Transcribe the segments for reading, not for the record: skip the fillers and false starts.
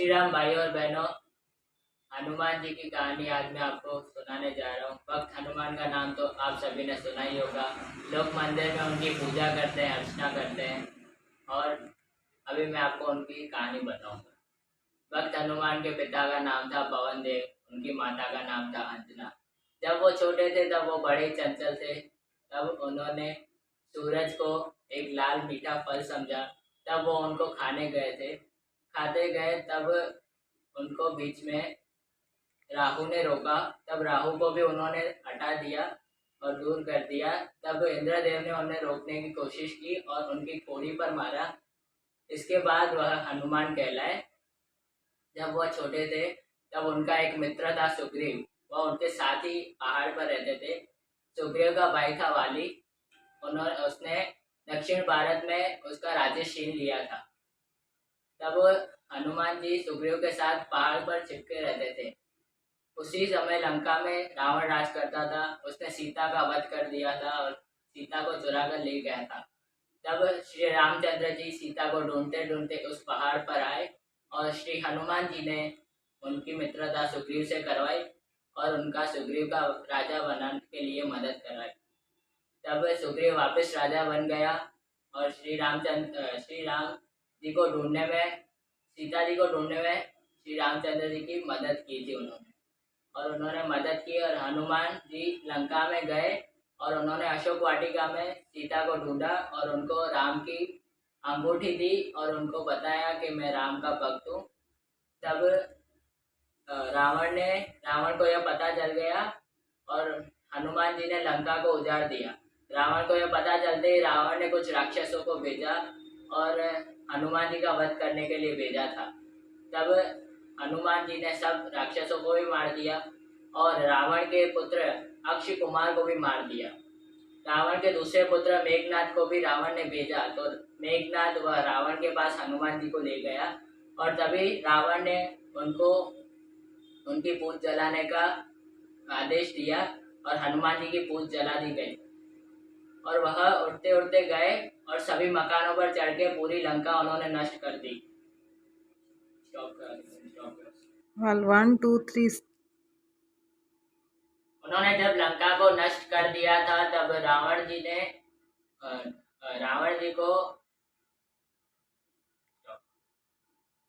श्री राम भाई और बहनों, हनुमान जी की कहानी आज मैं आपको सुनाने जा रहा हूँ। भक्त हनुमान का नाम तो आप सभी ने सुना ही होगा। लोग मंदिर में उनकी पूजा करते हैं, अर्चना करते हैं। और अभी मैं आपको उनकी कहानी बताऊंगा। भक्त हनुमान के पिता का नाम था पवन देव, उनकी माता का नाम था अंजना। जब वो छोटे थे तब वो बड़े चंचल थे। तब उन्होंने सूरज को एक लाल मीठा फल समझा। तब वो उनको खाने गए थे। खाते गए तब उनको बीच में राहु ने रोका। तब राहु को भी उन्होंने हटा दिया और दूर कर दिया। तब इंद्रदेव ने उन्हें रोकने की कोशिश की और उनकी ठोड़ी पर मारा। इसके बाद वह हनुमान कहलाए। जब वह छोटे थे तब उनका एक मित्र था सुग्रीव। वह उनके साथ ही पहाड़ पर रहते थे। सुग्रीव का भाई था वाली। उसने दक्षिण भारत में उसका राज्य छीन लिया था। तब हनुमान जी सुग्रीव के साथ पहाड़ पर चिपके रहते थे। उसी समय लंका में रावण राज करता था। उसने सीता का वध कर दिया था और सीता को चुरा कर ले गया था। तब श्री रामचंद्र जी सीता को ढूंढते ढूंढते उस पहाड़ पर आए और श्री हनुमान जी ने उनकी मित्रता सुग्रीव से करवाई और उनका सुग्रीव का राजा बनाने के लिए मदद करवाई। तब सुग्रीव वापस राजा बन गया और श्री राम जी को ढूंढने में सीता जी को ढूंढने में श्री रामचंद्र जी की मदद की थी उन्होंने मदद की और हनुमान जी लंका में गए और उन्होंने अशोक वाटिका में सीता को ढूंढा और उनको राम की अंगूठी दी और उनको बताया कि मैं राम का भक्त हूँ। तब रावण को यह पता चल गया और हनुमान जी ने लंका को उजाड़ दिया। रावण को यह पता चलते ही रावण ने कुछ राक्षसों को भेजा और हनुमान जी का वध करने के लिए भेजा था। तब हनुमान जी ने सब राक्षसों को भी मार दिया और रावण के पुत्र अक्षय कुमार को भी मार दिया। रावण के दूसरे पुत्र मेघनाथ को भी रावण ने भेजा तो मेघनाथ वह रावण के पास हनुमान जी को ले गया और तभी रावण ने उनको उनकी पूंछ जलाने का आदेश दिया और हनुमान जी की पूंछ जला दी गई और वह उड़ते उड़ते गए और सभी मकानों पर चढ़ के पूरी लंका उन्होंने नष्ट कर दी। Well, 1, 2, 3. उन्होंने जब लंका को नष्ट कर दिया था तब रावण जी को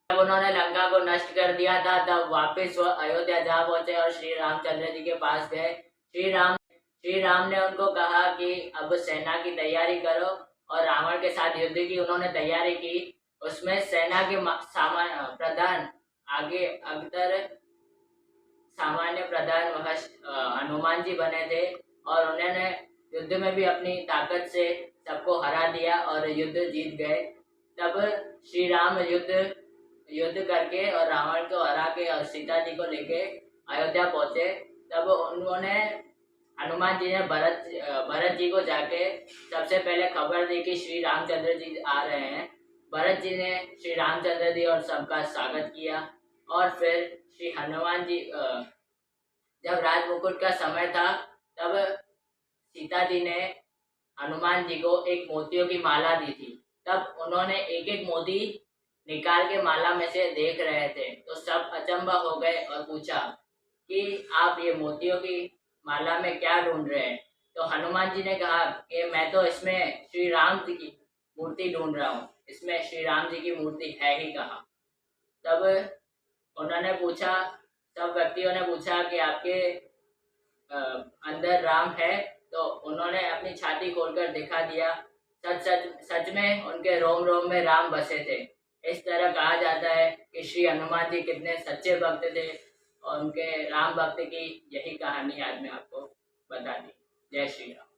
जब उन्होंने लंका को नष्ट कर दिया था तब वापस वो अयोध्या जा पहुंचे और श्री रामचंद्र जी के पास गए। श्री राम ने उनको कहा कि अब सेना की तैयारी करो और रावण के साथ युद्ध की उन्होंने तैयारी की। उसमें सेना के प्रधान सामान्य प्रधान हनुमान जी बने थे और उन्होंने युद्ध में भी अपनी ताकत से सबको हरा दिया और युद्ध जीत गए। तब श्री राम युद्ध करके और रावण को हरा के और सीता जी को लेके अयोध्या पहुंचे। तब उन्होंने हनुमान जी ने भरत जी को जाके सबसे पहले खबर दी कि श्री रामचंद्र जी आ रहे हैं। भरत जी ने श्री रामचंद्र जी और सबका स्वागत किया और फिर श्री हनुमान जी जब राज मुकुट का समय था तब सीता जी ने हनुमान जी को एक मोतियों की माला दी थी। तब उन्होंने एक एक मोती निकाल के माला में से देख रहे थे तो सब अचंभा हो गए और पूछा कि आप ये मोतियों की माला में क्या ढूंढ रहे हैं। तो हनुमान जी ने कहा कि मैं तो इसमें श्री राम जी की मूर्ति ढूंढ रहा हूँ, इसमें श्री राम जी की मूर्ति है ही कहाँ। तब उन्होंने पूछा, सब व्यक्तियों ने पूछा कि आपके अंदर राम है। तो उन्होंने अपनी छाती खोलकर दिखा दिया। सच में उनके रोम रोम में राम बसे थे। इस तरह कहा जाता है कि श्री हनुमान जी कितने सच्चे भक्त थे और उनके राम भक्त की यही कहानी आज मैं आपको बता दी। जय श्री राम।